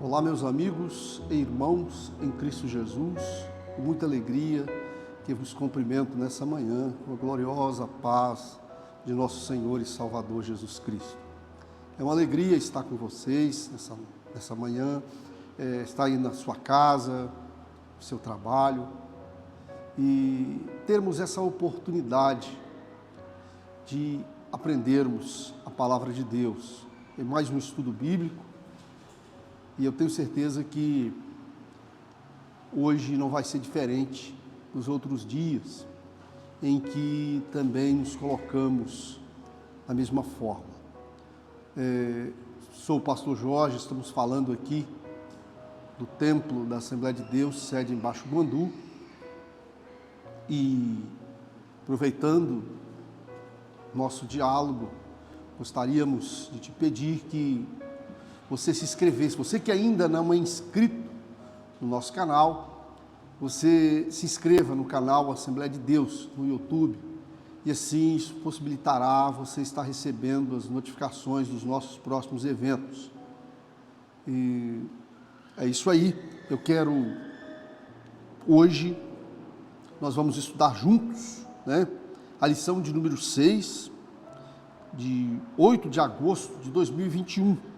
Olá, meus amigos e irmãos em Cristo Jesus, com muita alegria que vos cumprimento nessa manhã, com a gloriosa paz de nosso Senhor e Salvador Jesus Cristo. É uma alegria estar com vocês nessa manhã, estar aí na sua casa, no seu trabalho, e termos essa oportunidade de aprendermos a palavra de Deus em mais um estudo bíblico. E eu tenho certeza que hoje não vai ser diferente dos outros dias, em que também nos colocamos da mesma forma. Sou o pastor Jorge, estamos falando aqui do Templo da Assembleia de Deus, sede em Baixo Guandu, e aproveitando nosso diálogo, gostaríamos de te pedir que você se inscrevesse. Você que ainda não é inscrito no nosso canal, você se inscreva no canal Assembleia de Deus no YouTube, e assim isso possibilitará você estar recebendo as notificações dos nossos próximos eventos. E é isso aí. Hoje nós vamos estudar juntos, a lição de número 6, de 8 de agosto de 2021.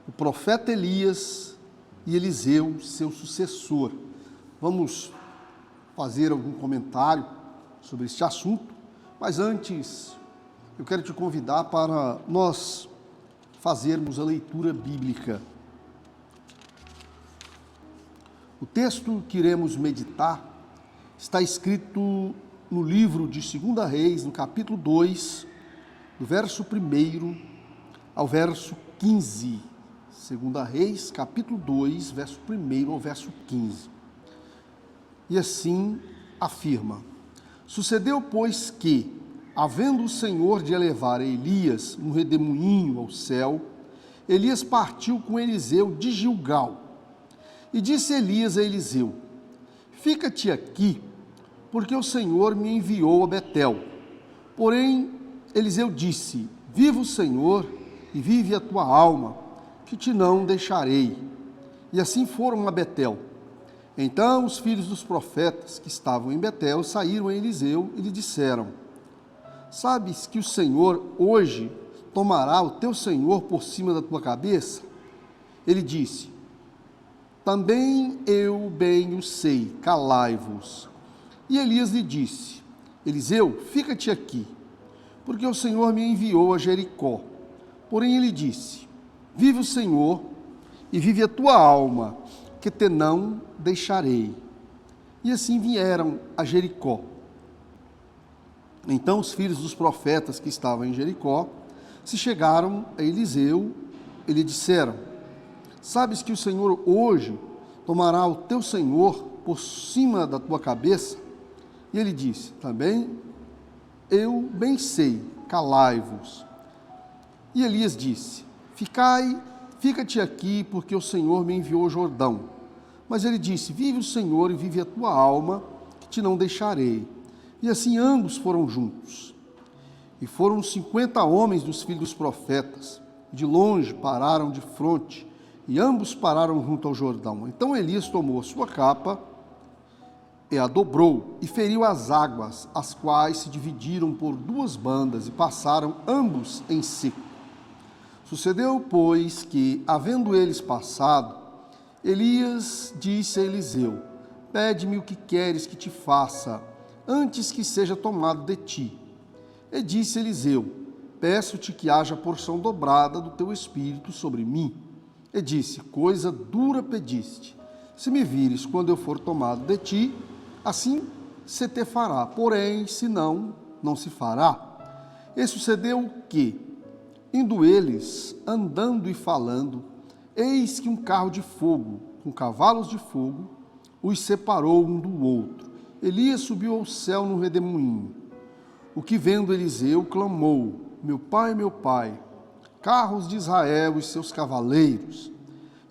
O profeta Elias e Eliseu, seu sucessor. Vamos fazer algum comentário sobre este assunto, mas antes eu quero te convidar para nós fazermos a leitura bíblica. O texto que iremos meditar está escrito no livro de 2 Reis, no capítulo 2, do verso 1 ao verso 15. 2 Reis, capítulo 2, verso 1 ao verso 15. E assim afirma: Sucedeu, pois, que, havendo o Senhor de elevar Elias um redemoinho ao céu, Elias partiu com Eliseu de Gilgal. E disse Elias a Eliseu: Fica-te aqui, porque o Senhor me enviou a Betel. Porém, Eliseu disse: Viva o Senhor e vive a tua alma, que te não deixarei. E assim foram a Betel. Então os filhos dos profetas que estavam em Betel saíram a Eliseu e lhe disseram: Sabes que o Senhor hoje tomará o teu senhor por cima da tua cabeça? Ele disse: Também eu bem o sei, calai-vos. E Elias lhe disse: Eliseu, fica-te aqui, porque o Senhor me enviou a Jericó. Porém ele disse: Vive o Senhor e vive a tua alma, que te não deixarei. E assim vieram a Jericó. Então os filhos dos profetas que estavam em Jericó se chegaram a Eliseu e lhe disseram: Sabes que o Senhor hoje tomará o teu senhor por cima da tua cabeça? E ele disse: Também eu bem sei, calai-vos. E Elias disse: Fica-te aqui, porque o Senhor me enviou ao Jordão. Mas ele disse: Vive o Senhor e vive a tua alma, que te não deixarei. E assim ambos foram juntos. E foram 50 homens dos filhos dos profetas. De longe pararam de fronte, e ambos pararam junto ao Jordão. Então Elias tomou a sua capa e a dobrou, e feriu as águas, as quais se dividiram por duas bandas, e passaram ambos em seco. Sucedeu, pois, que, havendo eles passado, Elias disse a Eliseu: Pede-me o que queres que te faça, antes que seja tomado de ti. E disse Eliseu: Peço-te que haja porção dobrada do teu espírito sobre mim. E disse: Coisa dura pediste. Se me vires quando eu for tomado de ti, assim se te fará. Porém, se não, não se fará. E sucedeu que, indo eles, andando e falando, eis que um carro de fogo, com cavalos de fogo, os separou um do outro. Elias subiu ao céu no redemoinho. O que vendo Eliseu, clamou: meu pai, carros de Israel e seus cavaleiros.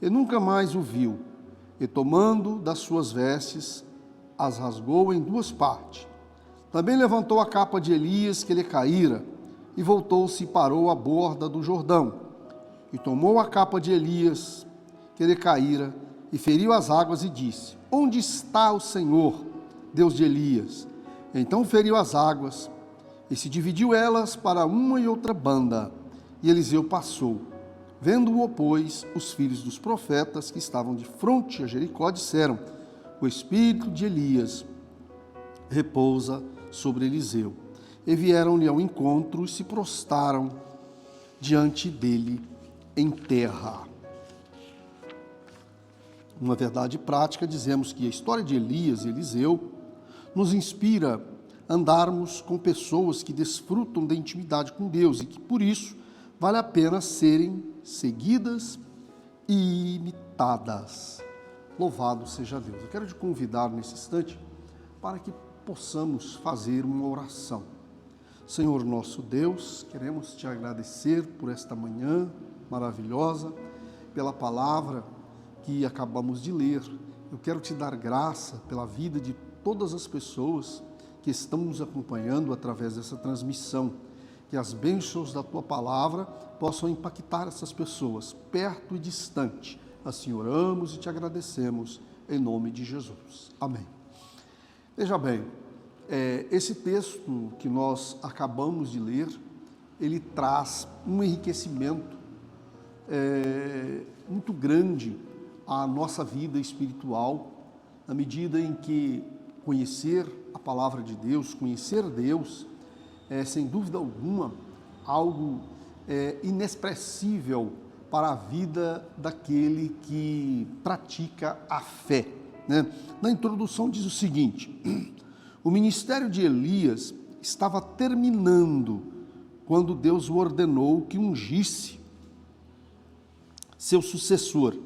E nunca mais o viu. E tomando das suas vestes, as rasgou em duas partes. Também levantou a capa de Elias que lhe caíra, e voltou-se e parou à borda do Jordão. E tomou a capa de Elias que ele caíra, e feriu as águas e disse: onde está o Senhor, Deus de Elias? Então feriu as águas, e se dividiu elas para uma e outra banda, e Eliseu passou. Vendo-o, pois, os filhos dos profetas que estavam de fronte a Jericó disseram: o espírito de Elias repousa sobre Eliseu. E vieram-lhe ao encontro e se prostraram diante dele em terra. Uma verdade prática, dizemos que a história de Elias e Eliseu nos inspira a andarmos com pessoas que desfrutam da intimidade com Deus e que, por isso, vale a pena serem seguidas e imitadas. Louvado seja Deus. Eu quero te convidar nesse instante para que possamos fazer uma oração. Senhor nosso Deus, queremos te agradecer por esta manhã maravilhosa, pela palavra que acabamos de ler. Eu quero te dar graça pela vida de todas as pessoas que estão nos acompanhando através dessa transmissão. Que as bênçãos da tua palavra possam impactar essas pessoas, perto e distante. Assim oramos e te agradecemos, em nome de Jesus. Amém. Veja bem, esse texto que nós acabamos de ler, ele traz um enriquecimento muito grande à nossa vida espiritual, na medida em que conhecer a palavra de Deus, conhecer Deus, sem dúvida alguma, algo inexpressível para a vida daquele que pratica a fé, né? Na introdução diz o seguinte: o ministério de Elias estava terminando quando Deus o ordenou que ungisse seu sucessor.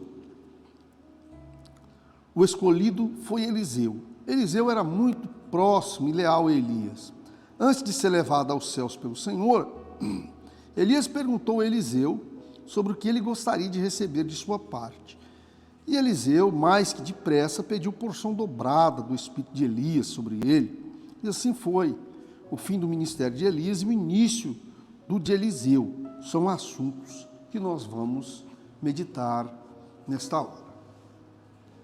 O escolhido foi Eliseu. Eliseu era muito próximo e leal a Elias. Antes de ser levado aos céus pelo Senhor, Elias perguntou a Eliseu sobre o que ele gostaria de receber de sua parte. E Eliseu, mais que depressa, pediu porção dobrada do espírito de Elias sobre ele. E assim foi. O fim do ministério de Elias e o início do de Eliseu são assuntos que nós vamos meditar nesta hora.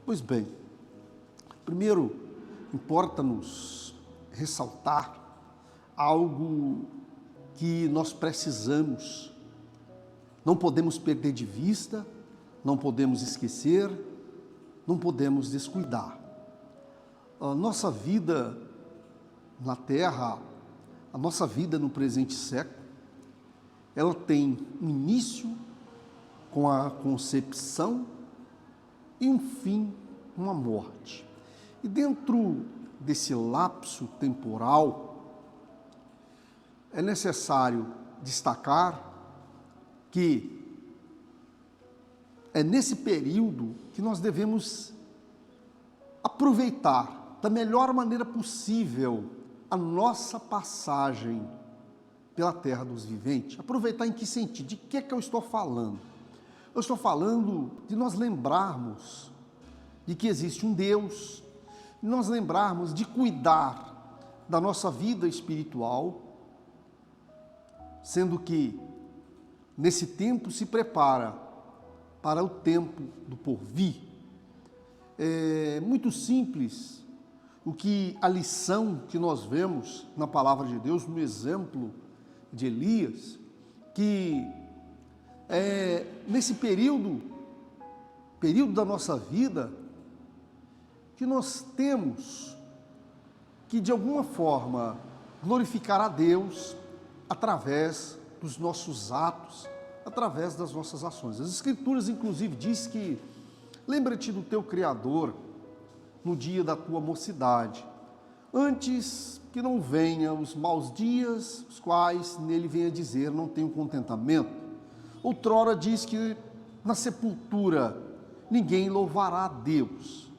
Pois bem, primeiro importa-nos ressaltar algo que nós precisamos, não podemos perder de vista, não podemos esquecer, não podemos descuidar. A nossa vida na Terra, a nossa vida no presente século, ela tem um início com a concepção e um fim, uma morte. E dentro desse lapso temporal, é necessário destacar que é nesse período que nós devemos aproveitar da melhor maneira possível a nossa passagem pela terra dos viventes. Aproveitar em que sentido? De que eu estou falando? Eu estou falando de nós lembrarmos de que existe um Deus, de nós lembrarmos de cuidar da nossa vida espiritual, sendo que nesse tempo se prepara para o tempo do porvir. É muito simples a lição que nós vemos na palavra de Deus, no exemplo de Elias, que nesse período da nossa vida, que nós temos que de alguma forma glorificar a Deus através dos nossos atos, através das nossas ações. As Escrituras, inclusive, diz que lembra-te do teu Criador no dia da tua mocidade, antes que não venham os maus dias, os quais nele venha dizer, não tenho contentamento. Outrora diz que na sepultura ninguém louvará a Deus,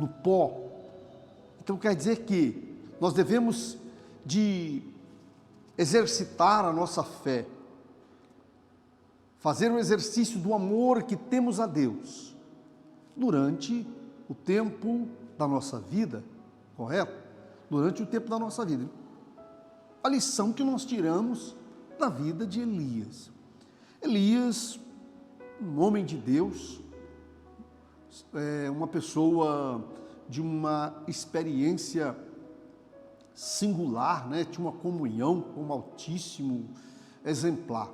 no pó. Então quer dizer que nós devemos de exercitar a nossa fé, fazer o exercício do amor que temos a Deus durante o tempo da nossa vida, correto? Durante o tempo da nossa vida. A lição que nós tiramos da vida de Elias. Elias, um homem de Deus, uma pessoa de uma experiência singular, né? Tinha uma comunhão com o Altíssimo exemplar.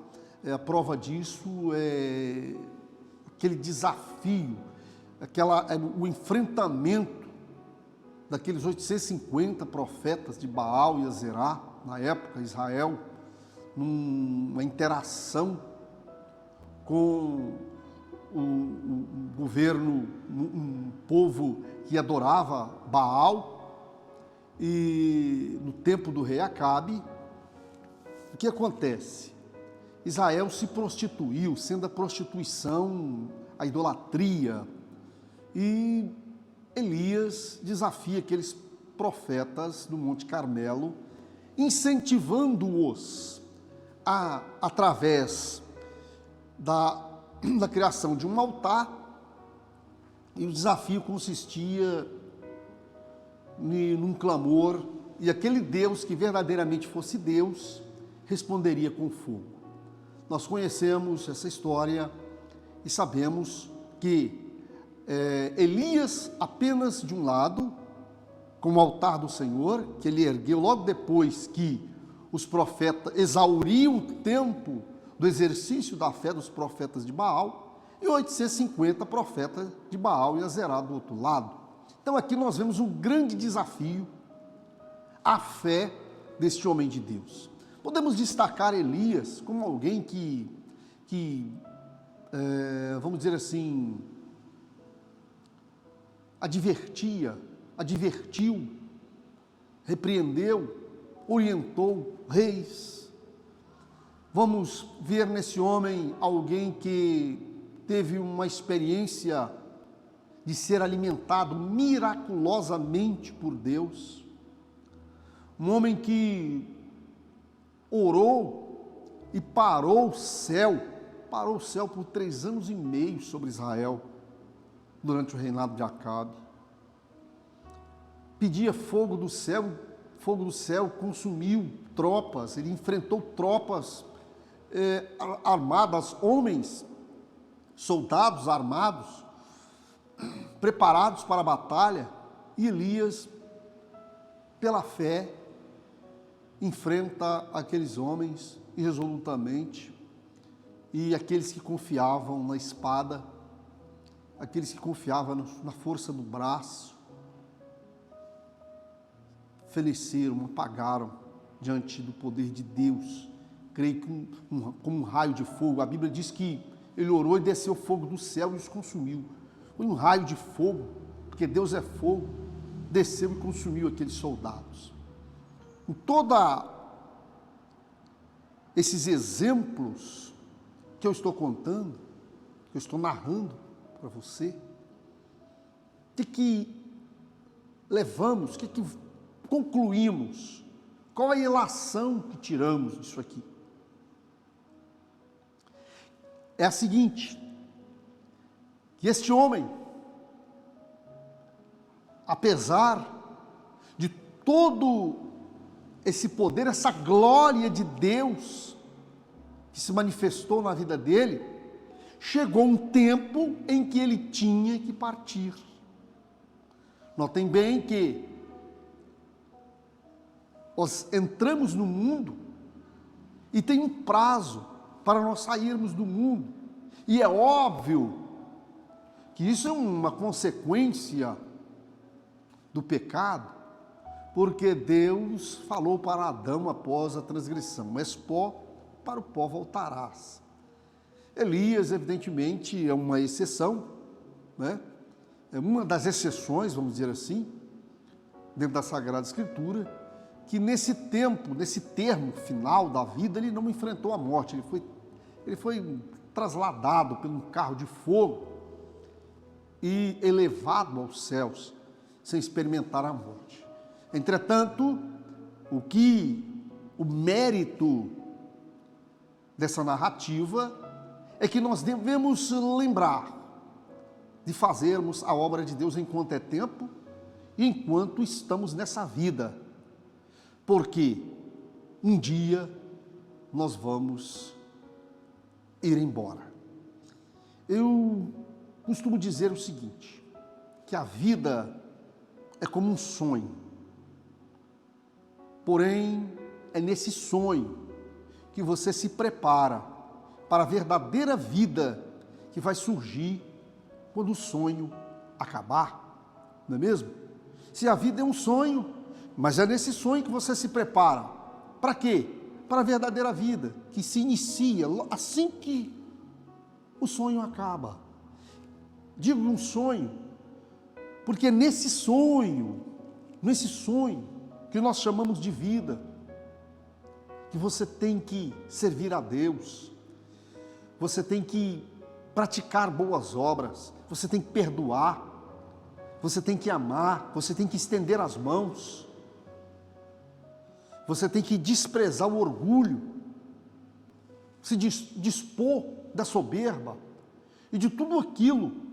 A prova disso é aquele desafio, o enfrentamento daqueles 850 profetas de Baal e Azerá, na época, Israel, numa interação com o governo, um povo que adorava Baal, e no tempo do rei Acabe, o que acontece? Israel se prostituiu, sendo a prostituição a idolatria, e Elias desafia aqueles profetas do Monte Carmelo, incentivando-os através da criação de um altar, e o desafio consistia num clamor, e aquele Deus que verdadeiramente fosse Deus, responderia com fogo. Nós conhecemos essa história e sabemos que Elias, apenas de um lado, com o altar do Senhor, que ele ergueu logo depois que os profetas exauriam o tempo do exercício da fé dos profetas de Baal, e 850 profetas de Baal e Azerá do outro lado. Então aqui nós vemos um grande desafio à fé deste homem de Deus. Podemos destacar Elias como alguém que vamos dizer assim, advertiu, repreendeu, orientou reis. Vamos ver nesse homem alguém que teve uma experiência de ser alimentado miraculosamente por Deus. Um homem que orou e parou o céu por 3 anos e meio sobre Israel, durante o reinado de Acabe. Pedia fogo do céu consumiu tropas, ele enfrentou tropas armadas, homens, soldados armados, preparados para a batalha, e Elias, pela fé, enfrenta aqueles homens irresolutamente, e aqueles que confiavam na espada, aqueles que confiavam na força do braço, faleceram, apagaram diante do poder de Deus. Creio que como um raio de fogo. A Bíblia diz que ele orou e desceu fogo do céu e os consumiu. Foi um raio de fogo, porque Deus é fogo, desceu e consumiu aqueles soldados. Em toda esses exemplos que eu estou contando, que eu estou narrando para você, o que levamos, o que concluímos, qual a ilação que tiramos disso aqui? É a seguinte, que este homem, apesar de todo esse poder, essa glória de Deus que se manifestou na vida dele, chegou um tempo em que ele tinha que partir. Notem bem que nós entramos no mundo e tem um prazo para nós sairmos do mundo. E é óbvio que isso é uma consequência do pecado, porque Deus falou para Adão após a transgressão: és pó, para o pó voltarás. Elias, evidentemente, é uma exceção, né? É uma das exceções, vamos dizer assim, dentro da Sagrada Escritura, que nesse termo final da vida, ele não enfrentou a morte, ele foi trasladado por um carro de fogo e elevado aos céus, sem experimentar a morte. Entretanto, o mérito dessa narrativa é que nós devemos lembrar de fazermos a obra de Deus enquanto é tempo e enquanto estamos nessa vida, porque um dia nós vamos ir embora. Eu costumo dizer o seguinte, que a vida é como um sonho. Porém, é nesse sonho que você se prepara para a verdadeira vida que vai surgir quando o sonho acabar, não é mesmo? Se a vida é um sonho, mas é nesse sonho que você se prepara. Para quê? Para a verdadeira vida, que se inicia assim que o sonho acaba. Digo um sonho, porque nesse sonho que nós chamamos de vida, que você tem que servir a Deus, você tem que praticar boas obras, você tem que perdoar, você tem que amar, você tem que estender as mãos, você tem que desprezar o orgulho, se dispor da soberba e de tudo aquilo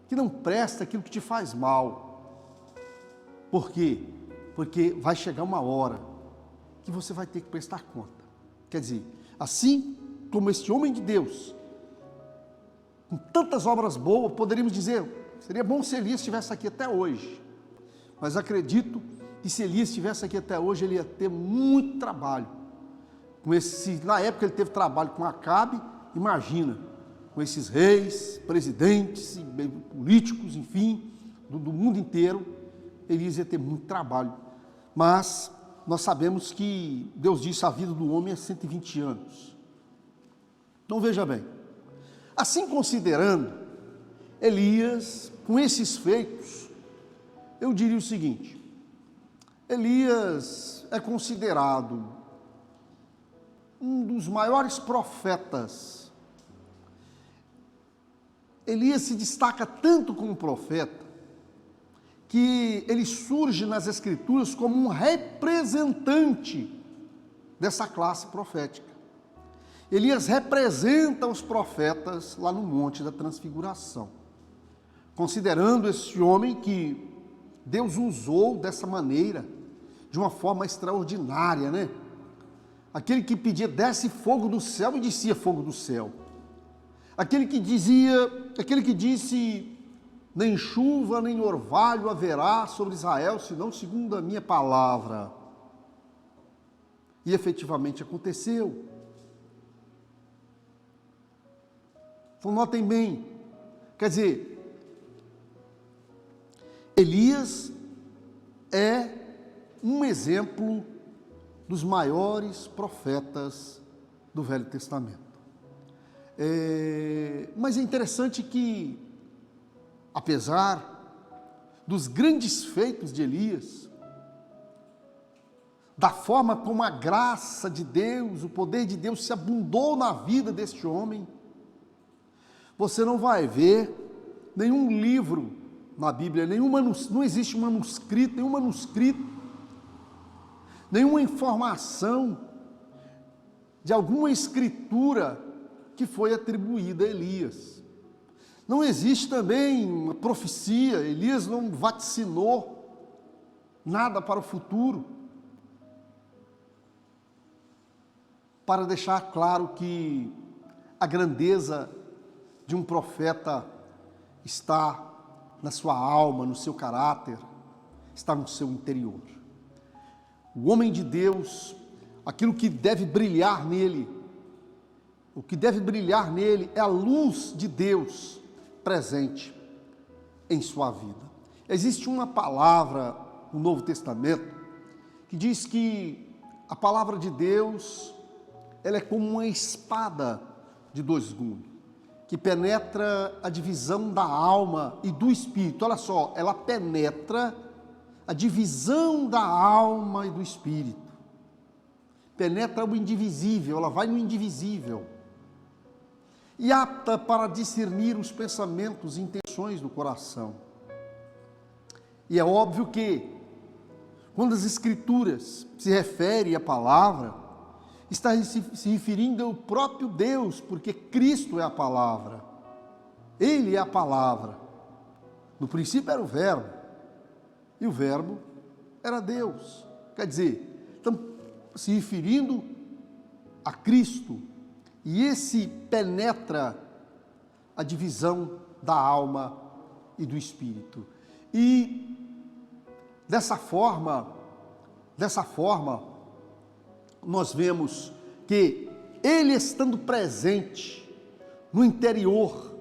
que não presta, aquilo que te faz mal. Por quê? Porque vai chegar uma hora que você vai ter que prestar conta. Quer dizer, assim como este homem de Deus, com tantas obras boas, poderíamos dizer, seria bom se Elias estivesse aqui até hoje, mas acredito que se Elias estivesse aqui até hoje, ele ia ter muito trabalho. Na época ele teve trabalho com Acabe, imagina, com esses reis, presidentes, políticos, enfim, do mundo inteiro, Elias ia ter muito trabalho. Mas nós sabemos que Deus disse a vida do homem é 120 anos. Então veja bem, assim considerando Elias, com esses feitos, eu diria o seguinte, Elias é considerado um dos maiores profetas. Elias se destaca tanto como profeta, que ele surge nas Escrituras como um representante dessa classe profética. Elias representa os profetas lá no Monte da Transfiguração, considerando esse homem que Deus usou dessa maneira, de uma forma extraordinária, né? Aquele que pedia, desce fogo do céu, e descia fogo do céu. Aquele que disse, nem chuva, nem orvalho haverá sobre Israel, senão segundo a minha palavra. E efetivamente aconteceu. Então notem bem, quer dizer, Elias é um exemplo dos maiores profetas do Velho Testamento. Mas é interessante que, apesar dos grandes feitos de Elias, da forma como a graça de Deus, o poder de Deus se abundou na vida deste homem, você não vai ver nenhum livro na Bíblia, não existe nenhum manuscrito, nenhuma informação de alguma escritura que foi atribuída a Elias. Não existe também uma profecia, Elias não vaticinou nada para o futuro, para deixar claro que a grandeza de um profeta está na sua alma, no seu caráter, está no seu interior. O homem de Deus, aquilo que deve brilhar nele, o que deve brilhar nele é a luz de Deus presente em sua vida. Existe uma palavra no Novo Testamento que diz que a palavra de Deus, ela é como uma espada de dois gumes, que penetra a divisão da alma e do espírito. Olha só, ela penetra a divisão da alma e do espírito. Penetra o indivisível, ela vai no indivisível. E apta para discernir os pensamentos e intenções do coração. E é óbvio que, quando as Escrituras se referem à palavra, está se referindo ao próprio Deus, porque Cristo é a palavra. Ele é a palavra. No princípio era o Verbo, e o Verbo era Deus. Quer dizer, estamos se referindo a Cristo, e esse penetra a a divisão da alma e do espírito. E dessa forma, nós vemos que ele estando presente no interior,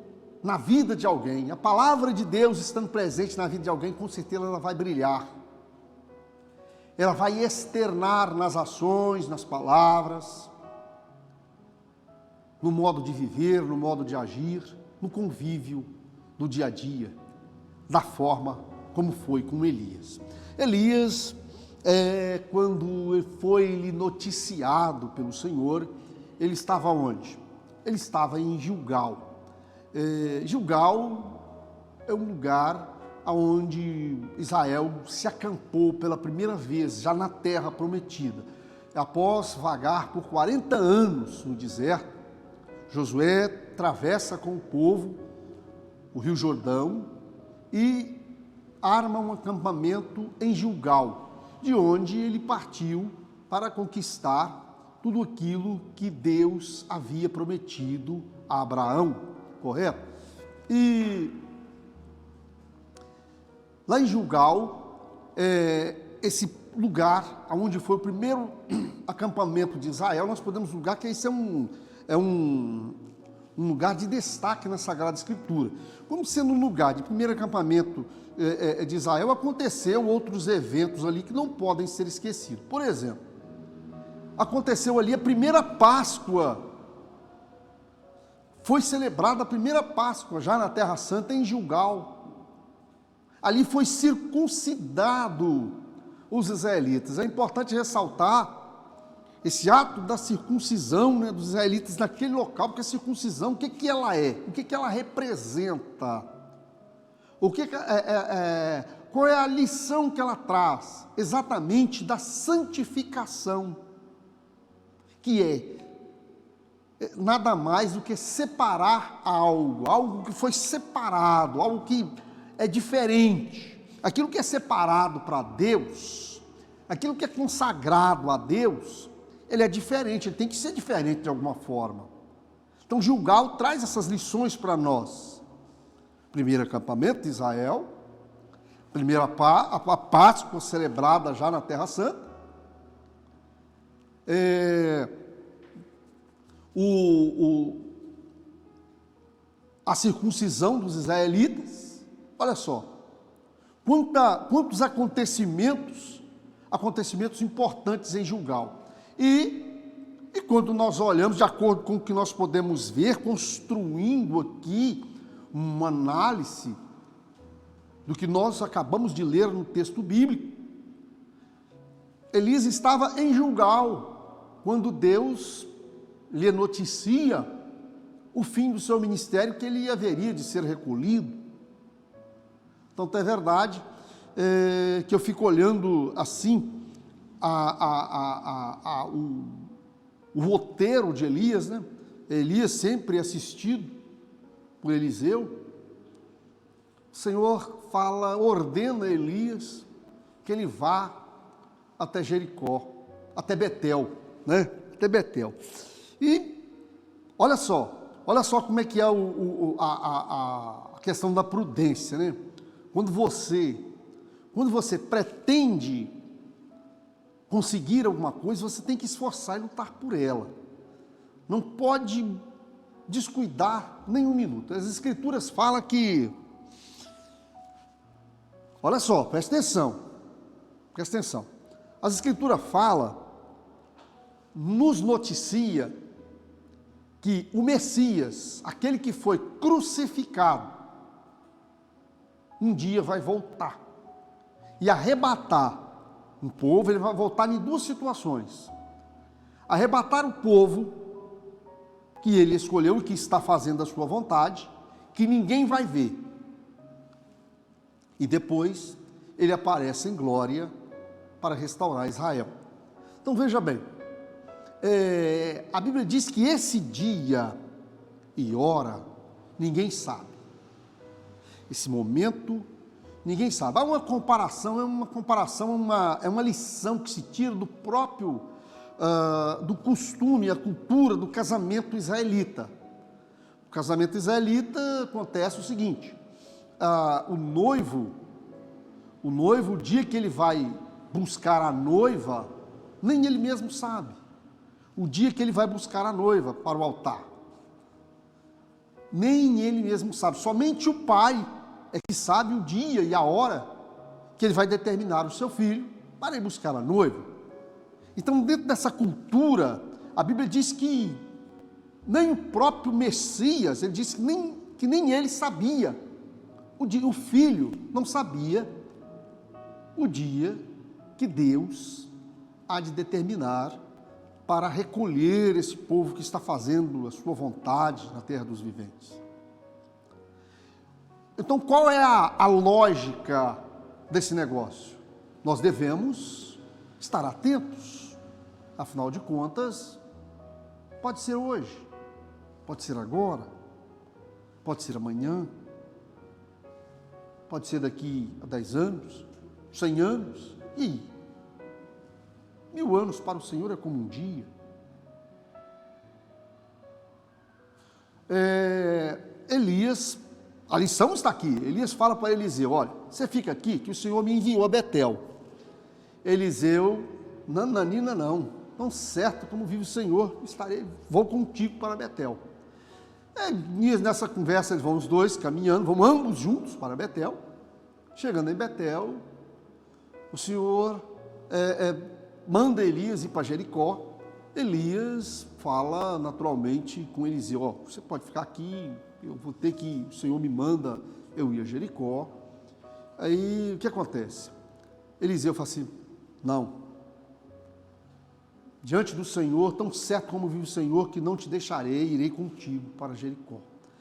na vida de alguém, a palavra de Deus estando presente na vida de alguém, com certeza ela vai brilhar. Ela vai externar nas ações, nas palavras, no modo de viver, no modo de agir, no convívio do dia a dia, da forma como foi com Elias. Elias, quando foi noticiado pelo Senhor, ele estava onde? Ele estava em Gilgal. Gilgal é um lugar onde Israel se acampou pela primeira vez, já na terra prometida. Após vagar por 40 anos no deserto, Josué atravessa com o povo o Rio Jordão e arma um acampamento em Gilgal, de onde ele partiu para conquistar tudo aquilo que Deus havia prometido a Abraão, correto? E lá em Gilgal, esse lugar onde foi o primeiro acampamento de Israel, nós podemos julgar que esse é um lugar de destaque na Sagrada Escritura. Como sendo um lugar de primeiro acampamento de Israel, aconteceu outros eventos ali que não podem ser esquecidos. Por exemplo, aconteceu ali a primeira Páscoa. Foi celebrada a primeira Páscoa já na Terra Santa em Gilgal. Ali foi circuncidado os israelitas. É importante ressaltar esse ato da circuncisão, né, dos israelitas naquele local, porque a circuncisão, o que ela é? O que ela representa? Qual é a lição que ela traz? Exatamente da santificação, que é nada mais do que separar algo que foi separado, algo que é diferente. Aquilo que é separado para Deus, aquilo que é consagrado a Deus, ele é diferente, ele tem que ser diferente de alguma forma. Então Gilgal traz essas lições para nós. Primeiro acampamento de Israel, a Páscoa celebrada já na Terra Santa, a circuncisão dos israelitas. Olha só, quantos acontecimentos importantes em Gilgal. E quando nós olhamos, de acordo com o que nós podemos ver, construindo aqui uma análise do que nós acabamos de ler no texto bíblico, Elias estava em Gilgal, quando Deus lhe noticia o fim do seu ministério, que ele haveria de ser recolhido. Então, é verdade que eu fico olhando assim o roteiro de Elias, né? Elias sempre assistido por Eliseu. O Senhor ordena a Elias que ele vá até Jericó, até Betel, né? Até Betel. E olha só como é que é a questão da prudência, né? Quando você pretende conseguir alguma coisa, você tem que esforçar e lutar por ela. Não pode descuidar nem um minuto. As Escrituras falam que, olha só, presta atenção. As Escrituras falam, nos noticia que o Messias, aquele que foi crucificado, um dia vai voltar e arrebatar um povo. Ele vai voltar em duas situações: arrebatar o povo que ele escolheu e que está fazendo a sua vontade, que ninguém vai ver, e depois ele aparece em glória para restaurar Israel. Então veja bem, a Bíblia diz que esse dia e hora ninguém sabe. Esse momento ninguém sabe. Há uma comparação, é uma lição que se tira do próprio do costume, a cultura do casamento israelita. O casamento israelita acontece o seguinte, o noivo, o dia que ele vai buscar a noiva, nem ele mesmo sabe. O dia que ele vai buscar a noiva para o altar, nem ele mesmo sabe. Somente o pai é que sabe o dia e a hora que ele vai determinar o seu filho para ir buscar a noiva. Então, dentro dessa cultura, a Bíblia diz que nem o próprio Messias, ele disse que nem ele sabia. O filho não sabia o dia que Deus há de determinar para recolher esse povo que está fazendo a sua vontade na terra dos viventes. Então, qual é a lógica desse negócio? Nós devemos estar atentos. Afinal de contas, pode ser hoje, pode ser agora, pode ser amanhã, pode ser daqui a 10 anos, 100 anos, e 1000 anos para o Senhor é como um dia. Elias, a lição está aqui. Ele fala para Eliseu: olha, você fica aqui que o Senhor me enviou a Betel. Eliseu, nananina não, tão certo como vive o Senhor, vou contigo para Betel. Nessa conversa eles vão os dois caminhando, vão ambos juntos para Betel. Chegando em Betel, o Senhor manda Elias ir para Jericó. Elias fala naturalmente com Eliseu: ó, você pode ficar aqui, o Senhor me manda eu ir a Jericó. Aí o que acontece? Eliseu fala assim: não, diante do Senhor, tão certo como vive o Senhor, que não te deixarei, irei contigo para Jericó.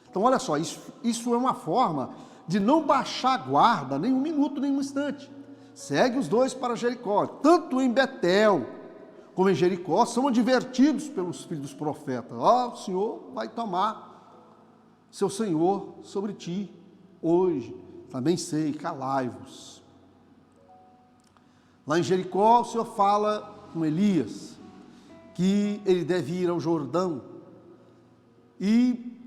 Então olha só, isso é uma forma de não baixar a guarda nem um minuto, nem um instante. Segue os dois para Jericó. Tanto em Betel como em Jericó são advertidos pelos filhos dos profetas: ó, o Senhor vai tomar seu Senhor sobre ti hoje. Também sei, calai-vos. Lá em Jericó, o Senhor fala com Elias que ele deve ir ao Jordão. E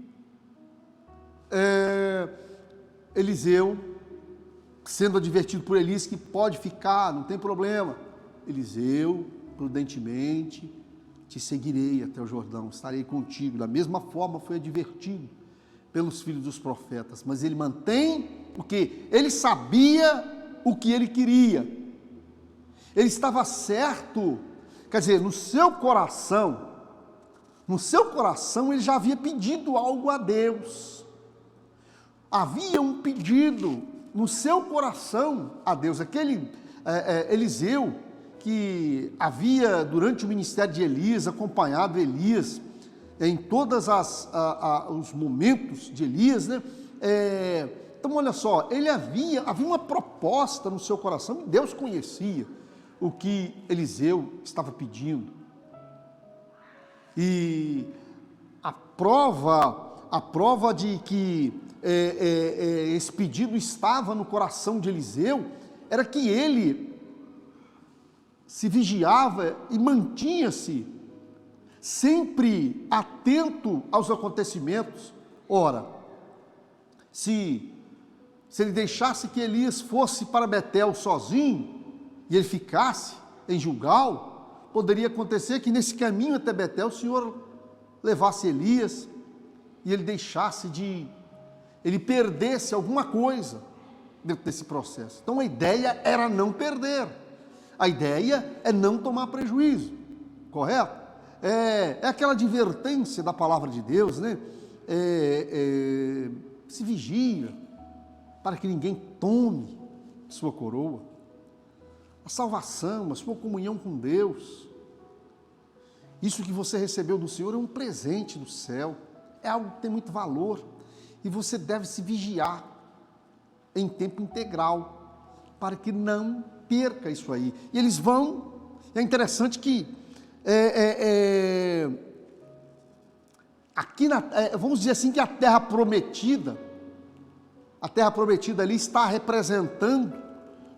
Eliseu, sendo advertido por Elias que pode ficar, não tem problema. Eliseu, prudentemente, te seguirei até o Jordão, estarei contigo. Da mesma forma foi advertido pelos filhos dos profetas, mas ele mantém o quê? Ele sabia o que ele queria. Ele estava certo, quer dizer, no seu coração ele já havia pedido algo a Deus. Havia um pedido no seu coração a Deus. Aquele Eliseu, que havia, durante o ministério de Elias, acompanhado Elias em todos os momentos de Elias, né? Então, olha só, havia uma proposta no seu coração, e Deus conhecia o que Eliseu estava pedindo. E a prova de que esse pedido estava no coração de Eliseu era que ele se vigiava e mantinha-se sempre atento aos acontecimentos. Ora, se ele deixasse que Elias fosse para Betel sozinho e ele ficasse em Gilgal, poderia acontecer que nesse caminho até Betel o Senhor levasse Elias e ele perdesse alguma coisa dentro desse processo. Então a ideia era não perder, a ideia é não tomar prejuízo, correto? É aquela advertência da palavra de Deus, né? Se vigia para que ninguém tome sua coroa. A salvação, a sua comunhão com Deus, isso que você recebeu do Senhor é um presente do céu, é algo que tem muito valor, e você deve se vigiar em tempo integral, para que não perca isso aí. E eles vão, é interessante que aqui, vamos dizer assim, que a terra prometida ali está representando,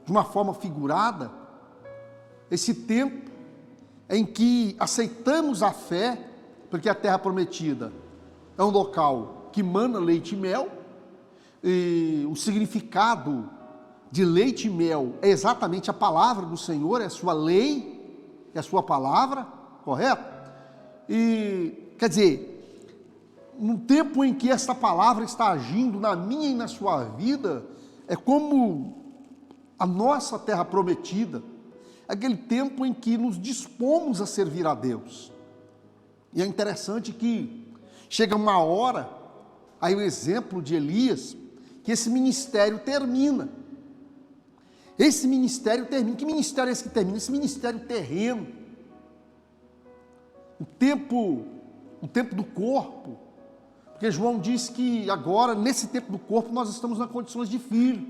de uma forma figurada, esse tempo em que aceitamos a fé, porque a terra prometida é um local que mana leite e mel, e o significado de leite e mel é exatamente a palavra do Senhor, é a sua lei, é a sua palavra, correto? E, quer dizer, no tempo em que esta palavra está agindo na minha e na sua vida, é como a nossa terra prometida, aquele tempo em que nos dispomos a servir a Deus. E é interessante que chega uma hora, aí o exemplo de Elias, que esse ministério termina. Esse ministério termina. Que ministério é esse que termina? Esse ministério terreno. O tempo do corpo. Porque João diz que agora, nesse tempo do corpo, nós estamos nas condições de filho.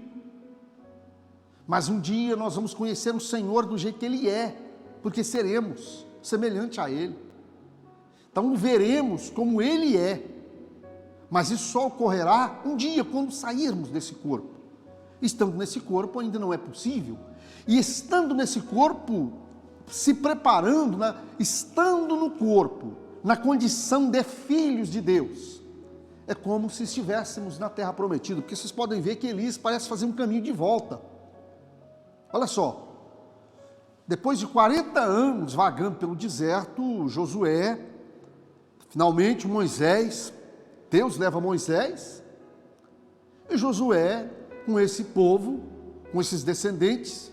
Mas um dia nós vamos conhecer o Senhor do jeito que Ele é, porque seremos semelhante a Ele. Então veremos como Ele é, mas isso só ocorrerá um dia, quando sairmos desse corpo. Estando nesse corpo ainda não é possível, e estando nesse corpo, se preparando, estando no corpo, na condição de filhos de Deus, é como se estivéssemos na terra prometida, porque vocês podem ver que Elias parece fazer um caminho de volta. Olha só, depois de 40 anos vagando pelo deserto, Josué, finalmente Moisés, Deus leva Moisés, e Josué, com esse povo, com esses descendentes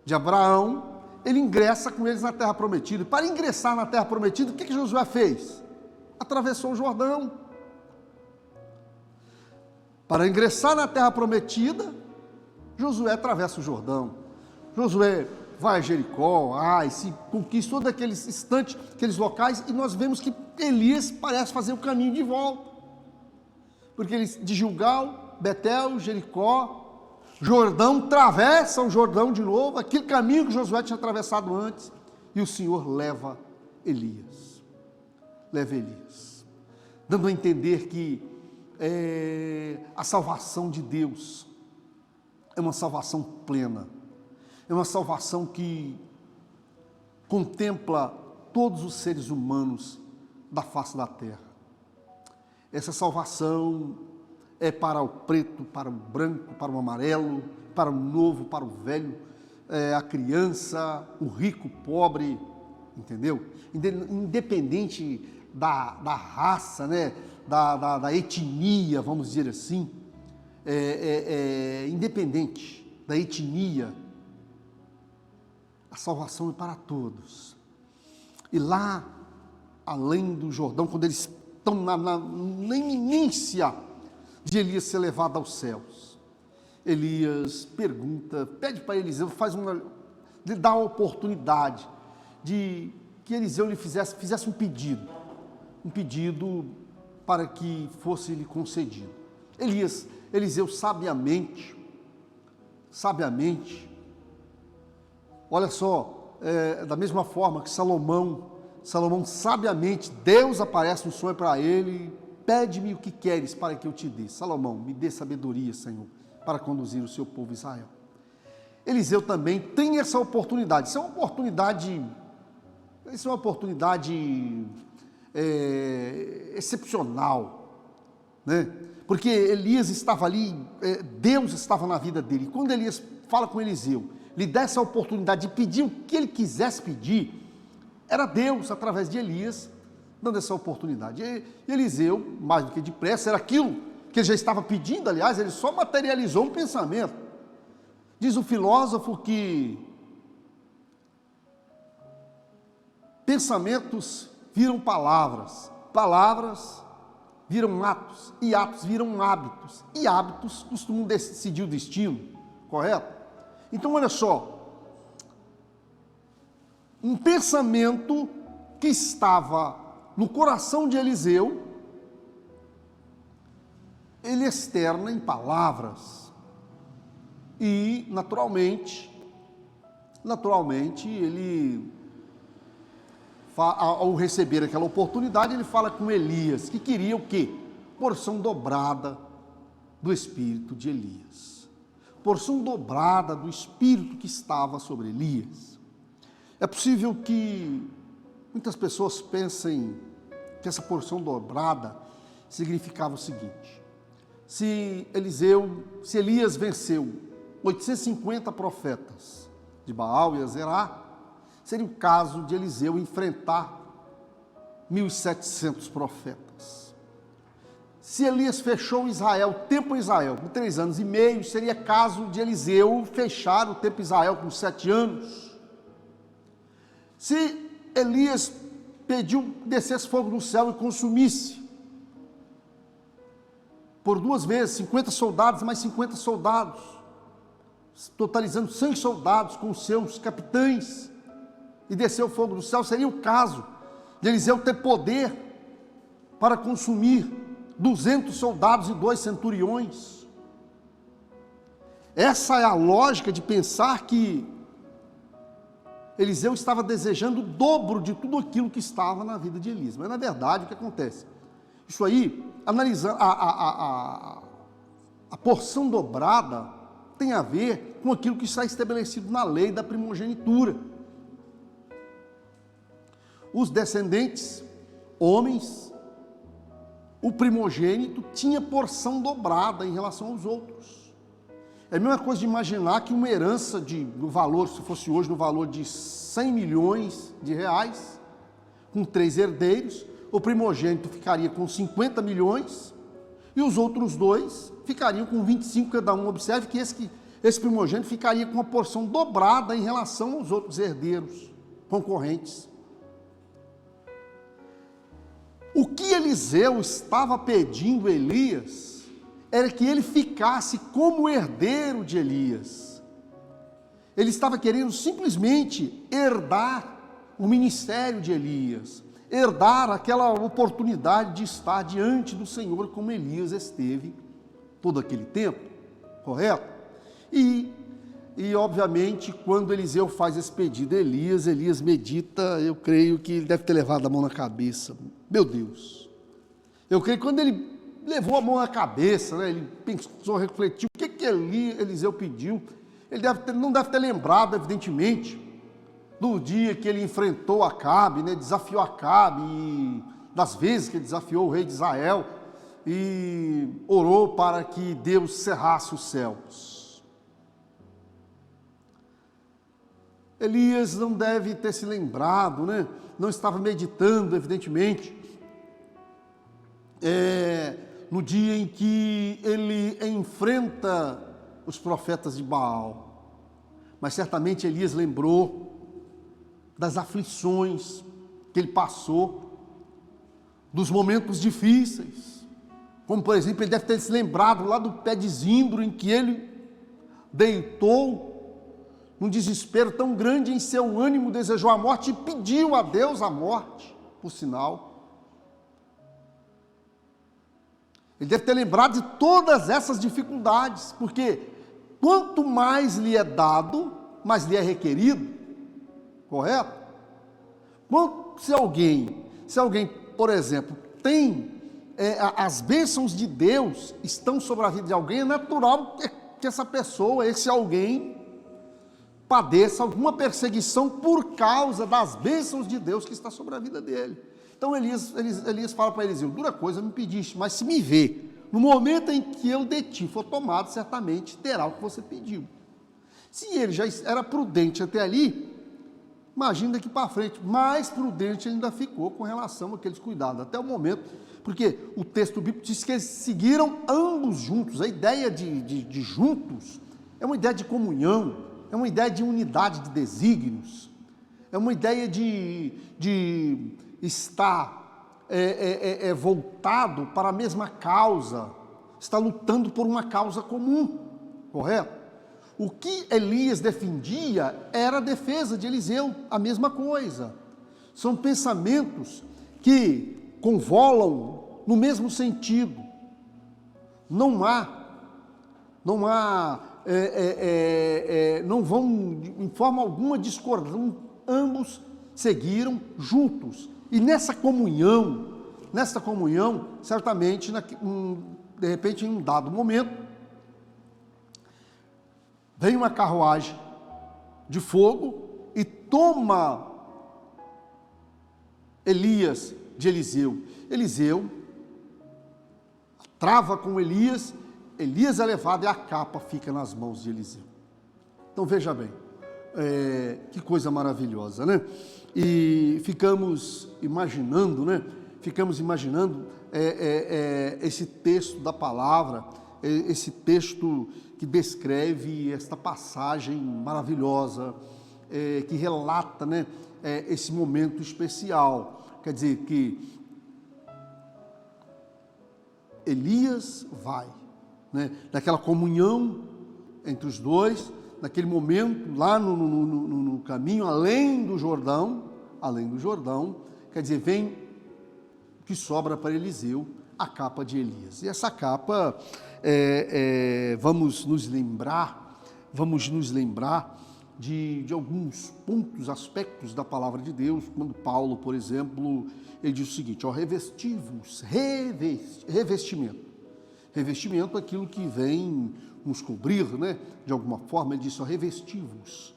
de Abraão, ele ingressa com eles na terra prometida. E para ingressar na terra prometida, o que Josué fez? Atravessou o Jordão. Para ingressar na terra prometida, Josué atravessa o Jordão. Josué vai a Jericó, se conquista todos aqueles instantes, aqueles locais, e nós vemos que Elias parece fazer o caminho de volta. Porque ele, de Gilgal, Betel, Jericó, Jordão, atravessa o Jordão de novo, aquele caminho que Josué tinha atravessado antes, e o Senhor leva Elias. Leva Elias. Dando a entender que a salvação de Deus é uma salvação plena, é uma salvação que contempla todos os seres humanos da face da terra. Essa salvação é para o preto, para o branco, para o amarelo, para o novo, para o velho, a criança, o rico, o pobre, entendeu? Independente da raça, né? da etnia, vamos dizer assim, independente da etnia, a salvação é para todos. E lá, além do Jordão, quando eles estão na iminência de Elias ser levado aos céus, Elias pergunta, pede para Eliseu, lhe dá a oportunidade de que Eliseu lhe fizesse um pedido para que fosse lhe concedido. Eliseu sabiamente, olha só, da mesma forma que Salomão sabiamente, Deus aparece no sonho para ele, pede-me o que queres para que eu te dê. Salomão, me dê sabedoria, Senhor, para conduzir o seu povo Israel. Eliseu também tem essa oportunidade. Isso é uma oportunidade excepcional, né? Porque Elias estava ali, Deus estava na vida dele. E quando Elias fala com Eliseu, lhe dá essa oportunidade de pedir o que ele quisesse pedir, era Deus, através de Elias, dando essa oportunidade. E Eliseu, mais do que depressa, era aquilo que ele já estava pedindo, aliás, ele só materializou um pensamento. Diz o filósofo que pensamentos viram palavras, palavras viram atos, e atos viram hábitos, e hábitos costumam decidir o destino, correto? Então, olha só, um pensamento que estava no coração de Eliseu, ele externa em palavras, e naturalmente, ele, ao receber aquela oportunidade, ele fala com Elias, que queria o quê? Porção dobrada do espírito de Elias. Porção dobrada do espírito que estava sobre Elias. É possível que muitas pessoas pensem que essa porção dobrada significava o seguinte: se Elias venceu 850 profetas de Baal e Azerá, seria o caso de Eliseu enfrentar 1.700 profetas. Se Elias fechou Israel, o tempo em Israel, com 3 anos e meio, seria caso de Eliseu fechar o tempo em Israel com 7 anos. Se Elias pediu descesse fogo do céu e consumisse, por 2 vezes, 50 soldados, mais 50 soldados, totalizando 100 soldados com seus capitães, e desceu o fogo do céu, seria o caso de Eliseu ter poder para consumir 200 soldados e 2 centuriões. Essa é a lógica de pensar que Eliseu estava desejando o dobro de tudo aquilo que estava na vida de Elias. Mas na verdade o que acontece? Isso aí, analisando a porção dobrada, tem a ver com aquilo que está estabelecido na lei da primogenitura. Os descendentes, homens, o primogênito tinha porção dobrada em relação aos outros. É a mesma coisa de imaginar que uma herança no valor, se fosse hoje no valor de 100 milhões de reais, com 3 herdeiros, o primogênito ficaria com 50 milhões e os outros 2 ficariam com 25 cada um. Observe que esse primogênito ficaria com uma porção dobrada em relação aos outros herdeiros concorrentes. O que Eliseu estava pedindo a Elias era que ele ficasse como herdeiro de Elias. Ele estava querendo simplesmente herdar o ministério de Elias, herdar aquela oportunidade de estar diante do Senhor como Elias esteve todo aquele tempo, correto? E obviamente, quando Eliseu faz esse pedido a Elias medita, eu creio que ele deve ter levado a mão na cabeça. Meu Deus! Eu creio que quando ele levou a mão na cabeça, né, ele pensou, refletiu, o que Eliseu pediu, ele não deve ter lembrado, evidentemente, do dia que ele enfrentou Acabe, né, desafiou Acabe, e das vezes que ele desafiou o rei de Israel, e orou para que Deus cerrasse os céus. Elias não deve ter se lembrado, né? Não estava meditando, evidentemente, no dia em que ele enfrenta os profetas de Baal. Mas certamente Elias lembrou das aflições que ele passou, dos momentos difíceis, como por exemplo, ele deve ter se lembrado lá do pé de zimbro em que ele deitou num desespero tão grande em seu ânimo, desejou a morte e pediu a Deus a morte, por sinal. Ele deve ter lembrado de todas essas dificuldades, porque quanto mais lhe é dado, mais lhe é requerido, correto? Se alguém, por exemplo, tem as bênçãos de Deus estão sobre a vida de alguém, é natural que essa pessoa, esse alguém, padeça alguma perseguição por causa das bênçãos de Deus que está sobre a vida dele. Então Elias fala para Eliseu, dura coisa me pediste, mas se me vê, no momento em que eu de ti for tomado, certamente terá o que você pediu. Se ele já era prudente até ali, imagina daqui para frente, mais prudente ele ainda ficou com relação àqueles cuidados, até o momento, porque o texto bíblico diz que eles seguiram ambos juntos. A ideia de juntos é uma ideia de comunhão, é uma ideia de unidade de desígnios, é uma ideia de estar voltado para a mesma causa, está lutando por uma causa comum, correto? O que Elias defendia era a defesa de Eliseu, a mesma coisa. São pensamentos que convolam no mesmo sentido. Não vão em forma alguma discordar, ambos seguiram juntos. E nessa comunhão, certamente, de repente, em um dado momento, vem uma carruagem de fogo e toma Elias de Eliseu. Eliseu trava com Elias, Elias é levado e a capa fica nas mãos de Eliseu. Então veja bem, que coisa maravilhosa, né? E ficamos imaginando, né? Esse texto da palavra, esse texto que descreve esta passagem maravilhosa, que relata, né, esse momento especial. Quer dizer que Elias vai, né, naquela comunhão entre os dois, naquele momento, lá no caminho, além do Jordão, quer dizer, vem o que sobra para Eliseu, a capa de Elias. E essa capa, vamos nos lembrar de alguns pontos, aspectos da palavra de Deus, quando Paulo, por exemplo, ele diz o seguinte, ó, revestivos, revestimento. Revestimento é aquilo que vem nos cobrir, né? De alguma forma, ele diz, ó, revestivos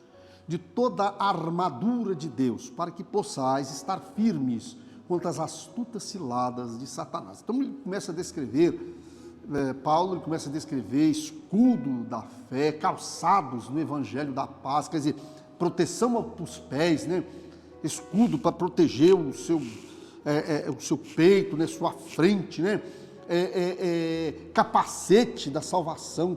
de toda a armadura de Deus, para que possais estar firmes contra as astutas ciladas de Satanás. Então ele começa a descrever, Paulo começa a descrever escudo da fé, calçados no evangelho da paz, quer dizer, proteção para os pés, né? Escudo para proteger o seu peito, né? Sua frente, né? Capacete da salvação,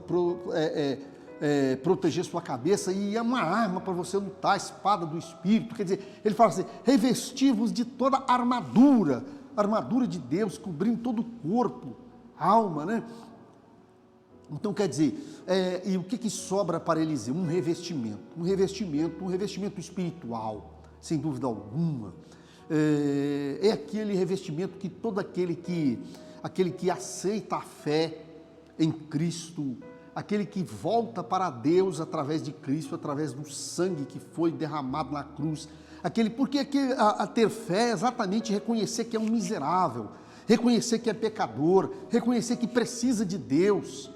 proteger sua cabeça, e é uma arma para você lutar, a espada do Espírito. Quer dizer, ele fala assim, revestivos de toda a armadura de Deus, cobrindo todo o corpo, alma, né? Então, quer dizer, e o que sobra para Eliseu? Um revestimento espiritual, sem dúvida alguma. É aquele revestimento que todo aquele que aceita a fé em Cristo, aquele que volta para Deus através de Cristo, através do sangue que foi derramado na cruz, porque a ter fé é exatamente reconhecer que é um miserável, reconhecer que é pecador, reconhecer que precisa de Deus.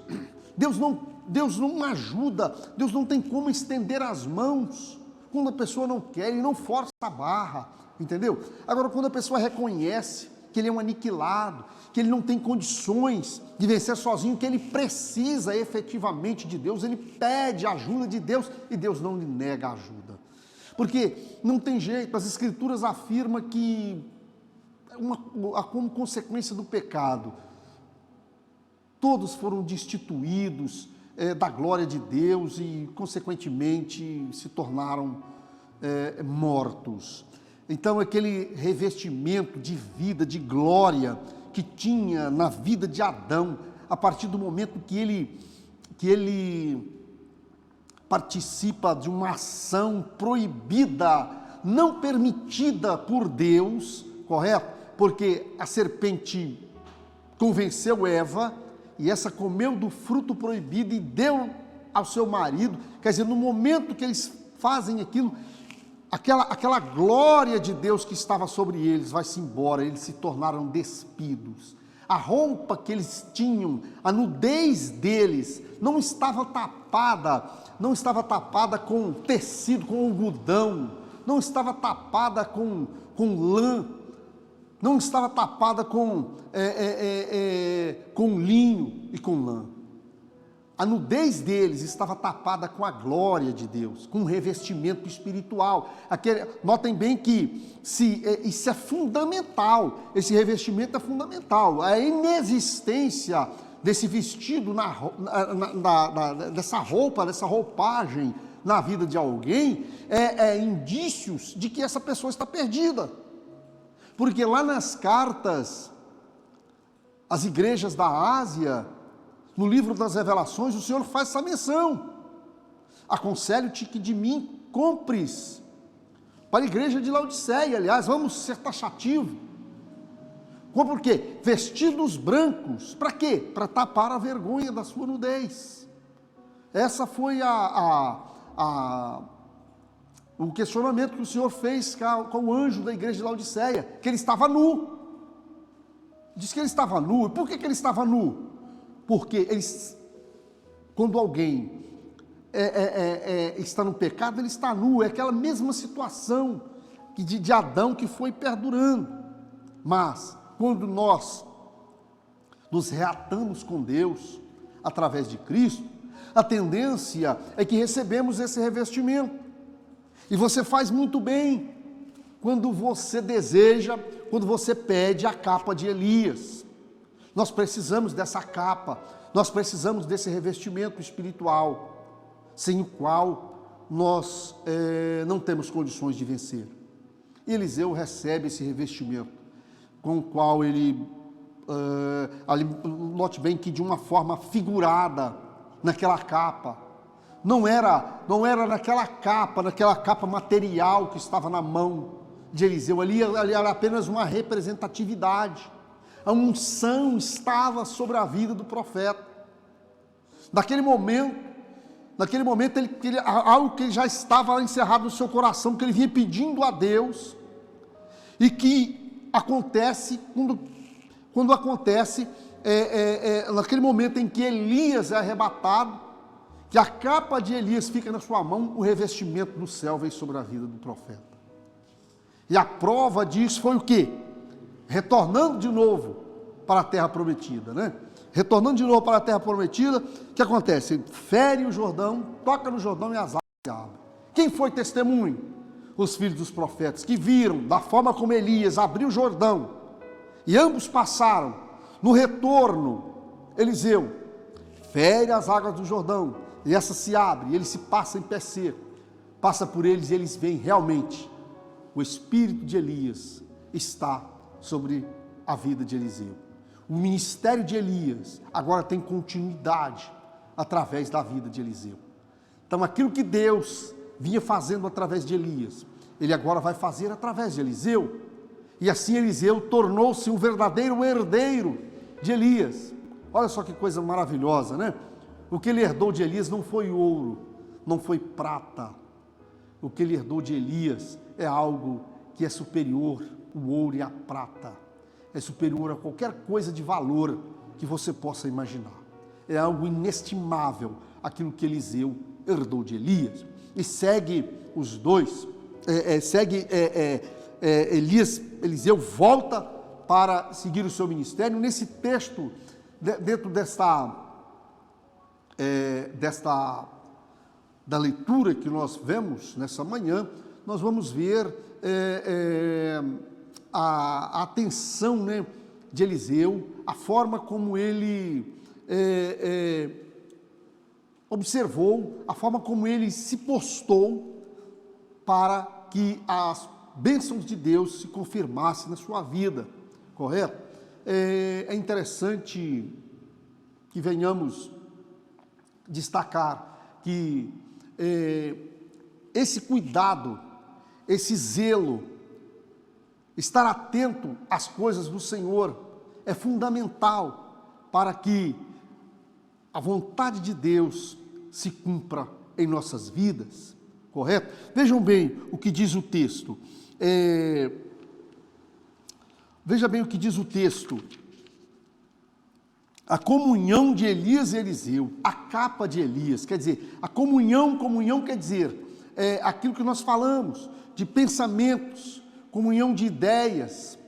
Deus não ajuda, Deus não tem como estender as mãos quando a pessoa não quer, Ele não força a barra, entendeu? Agora, quando a pessoa reconhece que ele é um aniquilado, que ele não tem condições de vencer sozinho, que ele precisa efetivamente de Deus, ele pede a ajuda de Deus e Deus não lhe nega a ajuda. Porque não tem jeito, as Escrituras afirmam que, como consequência do pecado, todos foram destituídos da glória de Deus e, consequentemente, se tornaram mortos. Então, aquele revestimento de vida, de glória que tinha na vida de Adão, a partir do momento que ele participa de uma ação proibida, não permitida por Deus, correto? Porque a serpente convenceu Eva, e essa comeu do fruto proibido e deu ao seu marido. Quer dizer, no momento que eles fazem aquilo, aquela glória de Deus que estava sobre eles vai-se embora, eles se tornaram despidos. A roupa que eles tinham, a nudez deles, não estava tapada com tecido, com algodão, não estava tapada com lã, não estava tapada com linho e com lã. A nudez deles estava tapada com a glória de Deus, com um revestimento espiritual. Notem bem que isso é fundamental, esse revestimento é fundamental. A inexistência desse vestido, dessa roupa, dessa roupagem na vida de alguém, é indícios de que essa pessoa está perdida. Porque lá nas cartas, as igrejas da Ásia, no livro das Revelações, o Senhor faz essa menção. Aconselho-te que de mim compres para a igreja de Laodiceia. Aliás, vamos ser taxativo. Compra o quê? Vestidos brancos. Para quê? Para tapar a vergonha da sua nudez. Essa foi o questionamento que o Senhor fez com o anjo da igreja de Laodiceia, que ele estava nu. Diz que ele estava nu. E por que ele estava nu? Porque quando alguém está no pecado, ele está nu. É aquela mesma situação de Adão que foi perdurando. Mas, quando nós nos reatamos com Deus, através de Cristo, a tendência é que recebemos esse revestimento. E você faz muito bem quando você deseja, quando você pede a capa de Elias. Nós precisamos dessa capa, nós precisamos desse revestimento espiritual, sem o qual nós não temos condições de vencer. E Eliseu recebe esse revestimento, com o qual ele, note bem que de uma forma figurada, naquela capa, não era naquela capa material que estava na mão de Eliseu, ali era apenas uma representatividade. A unção estava sobre a vida do profeta. Naquele momento, algo que já estava encerrado no seu coração, que ele vinha pedindo a Deus, e que acontece quando acontece naquele momento em que Elias é arrebatado, que a capa de Elias fica na sua mão, o revestimento do céu vem sobre a vida do profeta. E a prova disso foi o quê? Retornando de novo para a terra prometida, né? Retornando de novo para a terra prometida, o que acontece? Ele fere o Jordão, toca no Jordão e as águas se abrem. Quem foi testemunho? Os filhos dos profetas, que viram da forma como Elias abriu o Jordão, e ambos passaram. No retorno, Eliseu fere as águas do Jordão, e essa se abre, e ele se passa em pé seco, passa por eles, e eles veem realmente o espírito de Elias está sobre a vida de Eliseu. O ministério de Elias agora tem continuidade através da vida de Eliseu. Então, aquilo que Deus vinha fazendo através de Elias, ele agora vai fazer através de Eliseu. E assim Eliseu tornou-se um verdadeiro herdeiro de Elias. Olha só que coisa maravilhosa, né? O que ele herdou de Elias não foi ouro, não foi prata. O que ele herdou de Elias é algo que é superior, o ouro e a prata. É superior a qualquer coisa de valor que você possa imaginar. É algo inestimável aquilo que Eliseu herdou de Elias. E segue os dois, Eliseu volta para seguir o seu ministério. Nesse texto, dentro da leitura que nós vemos nessa manhã, nós vamos ver a atenção, né, de Eliseu, a forma como ele observou, a forma como ele se postou para que as bênçãos de Deus se confirmassem na sua vida, correto? É interessante que venhamos destacar que esse cuidado, esse zelo, estar atento às coisas do Senhor é fundamental para que a vontade de Deus se cumpra em nossas vidas, correto? Vejam bem o que diz o texto. Veja bem o que diz o texto. A comunhão de Elias e Eliseu, a capa de Elias, quer dizer, a comunhão quer dizer, aquilo que nós falamos, de pensamentos, comunhão de ideias,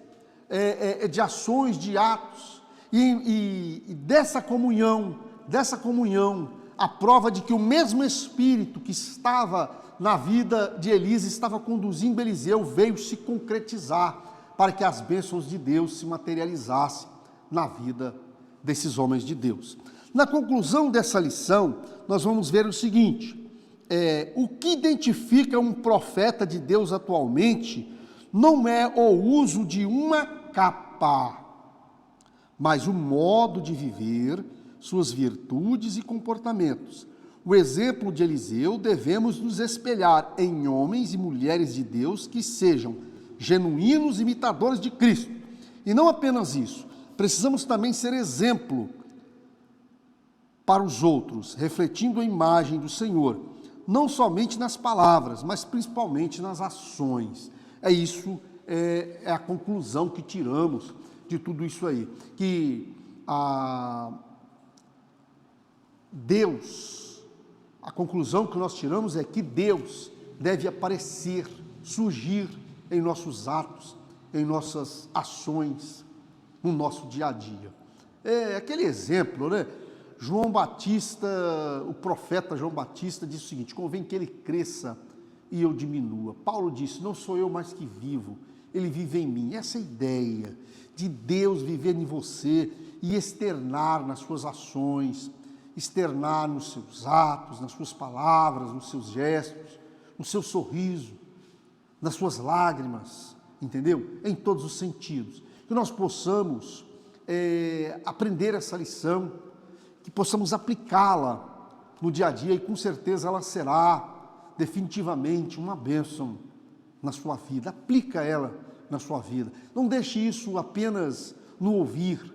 de ações, de atos, e dessa comunhão, a prova de que o mesmo Espírito que estava na vida de Elias estava conduzindo Eliseu, veio se concretizar, para que as bênçãos de Deus se materializassem na vida desses homens de Deus. Na conclusão dessa lição, nós vamos ver o seguinte: o que identifica um profeta de Deus atualmente não é o uso de uma capa, mas o modo de viver, suas virtudes e comportamentos. O exemplo de Eliseu devemos nos espelhar em homens e mulheres de Deus que sejam genuínos imitadores de Cristo. E não apenas isso, precisamos também ser exemplo para os outros, refletindo a imagem do Senhor, não somente nas palavras, mas principalmente nas ações. É a conclusão que tiramos de tudo isso aí, que a conclusão que nós tiramos é que Deus deve aparecer, surgir em nossos atos, em nossas ações, no nosso dia a dia. É aquele exemplo, né? João Batista, o profeta João Batista disse o seguinte: convém que ele cresça e eu diminua. Paulo disse: não sou eu mais que vivo, ele vive em mim. Essa é a ideia de Deus viver em você e externar nas suas ações, externar nos seus atos, nas suas palavras, nos seus gestos, no seu sorriso, nas suas lágrimas, entendeu? Em todos os sentidos. Que nós possamos aprender essa lição, que possamos aplicá-la no dia a dia, e com certeza ela será definitivamente uma bênção na sua vida. Aplica ela na sua vida. Não deixe isso apenas no ouvir.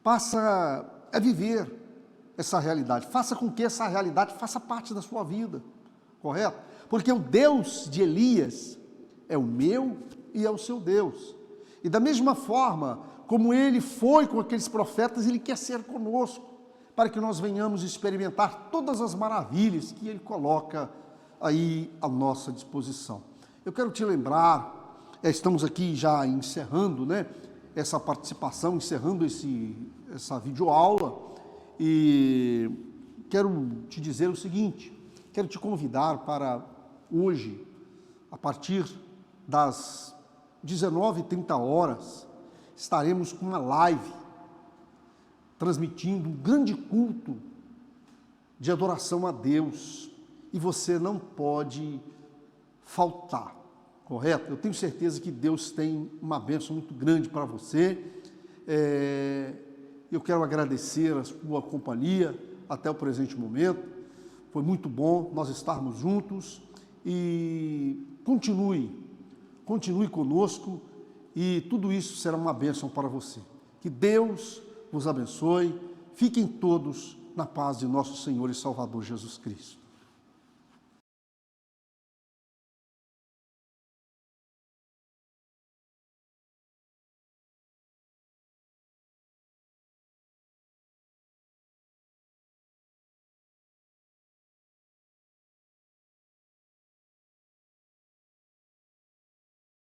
Passa a viver essa realidade. Faça com que essa realidade faça parte da sua vida. Correto? Porque o Deus de Elias é o meu e é o seu Deus. E da mesma forma como ele foi com aqueles profetas, ele quer ser conosco, para que nós venhamos experimentar todas as maravilhas que ele coloca aí à nossa disposição. Eu quero te lembrar, estamos aqui já encerrando, né, essa participação, encerrando essa videoaula, e quero te dizer o seguinte: quero te convidar para hoje, a partir das 19h30, estaremos com uma live, transmitindo um grande culto de adoração a Deus, e você não pode faltar, correto? Eu tenho certeza que Deus tem uma bênção muito grande para você. Eu quero agradecer a sua companhia até o presente momento. Foi muito bom nós estarmos juntos, e continue conosco, e tudo isso será uma bênção para você. Que Deus vos abençoe. Fiquem todos na paz de nosso Senhor e Salvador Jesus Cristo.